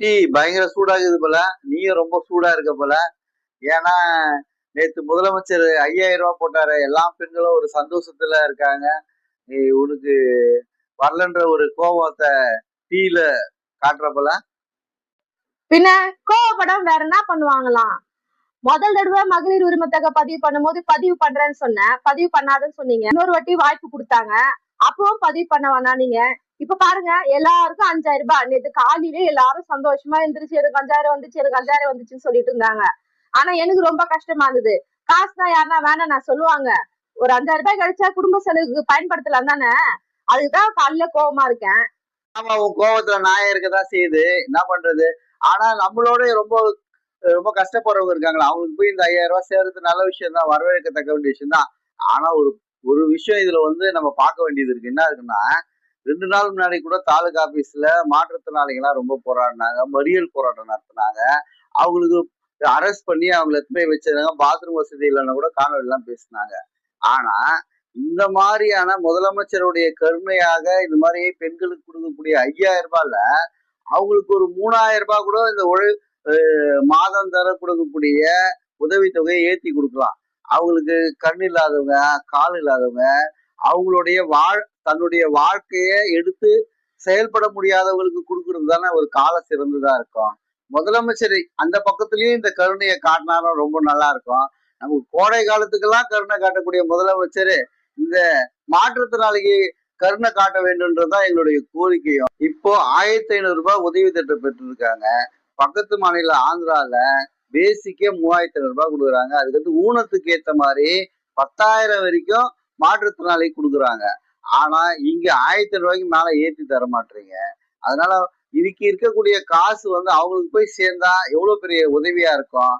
Tea பயங்கர சூடாகுது போல. நீயும் ரொம்ப சூடா இருக்க போல. ஏன்னா நேத்து முதலமைச்சர் 5000 போட்டாரு. எல்லா பெண்களும் ஒரு சந்தோஷத்துல இருக்காங்க. நீ உனக்கு வரலன்ற ஒரு கோபத்த டீல காட்டுற போல. பின்ன கோவப்படம் வேற என்ன பண்ணுவாங்களாம்? முதல் தடவை மகளிர் உரிமை தொகை பதிவு பண்ணும்போது பதிவு பண்றேன்னு சொன்னேன், பதிவு பண்ணாதுன்னு சொன்னீங்க. இன்னொரு வாட்டி வாய்ப்பு கொடுத்தாங்க, அப்பவும் பதிவு பண்ண வேணாம். நீங்க இப்ப பாருங்க, எல்லாருக்கும் 5000 ரூபாய். நேற்று காலையிலே எல்லாரும் சந்தோஷமா எந்திரிச்சு எனக்கு 5000 வந்துச்சு, எனக்கு 5000 வந்துச்சுன்னு சொல்லிட்டு இருந்தாங்க. ஆனா எனக்கு ரொம்ப கஷ்டமா இருந்தது. காசுனா யாருன்னா வேணாம் நான் சொல்லுவாங்க. ஒரு 5000 ரூபாய் கிடைச்சா குடும்ப செலவுக்கு பயன்படுத்தலாம் தானே. அதுதான் காலையில கோவமா இருக்கேன். ஆமா, உன் கோபத்துல நியாயம் இருக்கதான் செய்யுது. என்ன பண்றது? ஆனா நம்மளோட ரொம்ப ரொம்ப கஷ்டப்படுறவங்க இருக்காங்களா, அவங்களுக்கு போய் இந்த 5000 சேர்றது நல்ல விஷயம் தான், வரவேற்கத்தக்க வேண்டிய விஷயம் தான். ஆனா ஒரு ஒரு விஷயம் இதுல நம்ம பார்க்க வேண்டியது இருக்கு. என்ன இருக்குன்னா, 2 நாள் முன்னாடி கூட தாலுகா ஆபீஸ்ல மாற்றுத்திறனாளிகள்லாம் ரொம்ப போராடினாங்க, மறியல் போராட்டம் நடத்தினாங்க. அவங்களுக்கு அரெஸ்ட் பண்ணி அவங்களை எடுத்து போய் வச்சிருந்தாங்க. பாத்ரூம் வசதி இல்லைன்னு கூட காணொலி எல்லாம் பேசினாங்க. ஆனா இந்த மாதிரியான முதலமைச்சருடைய கருணையாக இந்த மாதிரி பெண்களுக்கு கொடுக்கக்கூடிய 5000 ரூபாய்ல அவங்களுக்கு ஒரு 3000 ரூபாய் கூட இந்த மாதம் தர கொடுக்கக்கூடிய உதவித்தொகையை ஏத்தி கொடுக்கலாம். அவங்களுக்கு கண் இல்லாதவங்க, கால் இல்லாதவங்க, அவங்களுடைய தன்னுடைய வாழ்க்கையை எடுத்து செயல்பட முடியாதவங்களுக்கு கொடுக்கறது தானே ஒரு கால சிறந்ததா இருக்கும். முதலமைச்சர் அந்த பக்கத்துலயும் இந்த கருணையை காட்டினாலும் ரொம்ப நல்லா இருக்கும். நமக்கு கோடை காலத்துக்கெல்லாம் கருணை காட்டக்கூடிய முதலமைச்சர் இந்த மாற்றுத்திறனாளிக்கு கருணை காட்ட வேண்டும்ன்றதுதான் எங்களுடைய கோரிக்கையும். இப்போ 1500 ரூபாய் உதவி திட்டம் பெற்றிருக்காங்க. பக்கத்து மாநில ஆந்திரால பேசிக்கே 3500 ரூபாய் கொடுக்குறாங்க. அதுக்கு ஊனத்துக்கு ஏத்த மாதிரி 10,000 வரைக்கும் மாற்றுத்திறனாளி கொடுக்குறாங்க. ஆனா இங்க 1500 ரூபாய்க்கு மேல ஏத்தி தர மாட்டீங்க. அதனால இதுக்கு இருக்கக்கூடிய காசு அவங்களுக்கு போய் சேர்ந்தா எவ்வளவு பெரிய உதவியா இருக்கும்.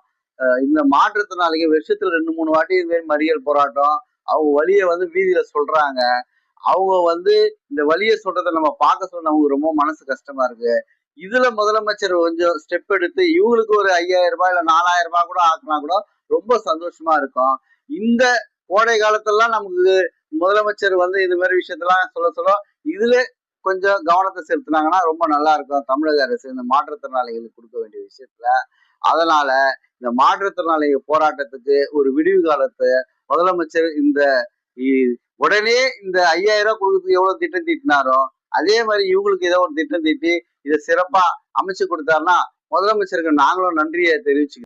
இந்த மாற்றுத்திறனாளிங்க வருஷத்துல 2-3 வாட்டி இது மாதிரி மறியல் போராட்டம், அவங்க வழியை வீதியில சொல்றாங்க. அவங்க இந்த வழியை சொல்றதை நம்ம பார்க்க சொல்ல நமக்கு ரொம்ப மனசு கஷ்டமா இருக்கு. இதுல முதலமைச்சர் கொஞ்சம் ஸ்டெப் எடுத்து இவங்களுக்கு ஒரு 5000 ரூபாய் இல்ல 4000 ரூபாய் கூட ஆக்குனா கூட ரொம்ப சந்தோஷமா இருக்கும். இந்த கோடை காலத்தெல்லாம் நமக்கு முதலமைச்சர் இது மாதிரி விஷயத்தெல்லாம் சொல்ல இதுல கொஞ்சம் கவனத்தை செலுத்தினாங்கன்னா ரொம்ப நல்லா இருக்கும். தமிழக அரசு இந்த மாற்றுத்திறனாளிகளுக்கு கொடுக்க வேண்டிய விஷயத்துல. அதனால இந்த மாற்றுத்திறனாளிகள் போராட்டத்துக்கு ஒரு விடிவு காலத்தை முதலமைச்சர் உடனே இந்த 5000 ரூபாய் கொடுக்கறதுக்கு எவ்வளவு திட்டம் தீட்டினாரோ அதே மாதிரி இவங்களுக்கு ஏதோ ஒரு திட்டம் தீட்டி இதை சிறப்பா அமைச்சு கொடுத்தாருன்னா முதலமைச்சருக்கு நாங்களும் நன்றியை தெரிவிச்சுக்கிறோம்.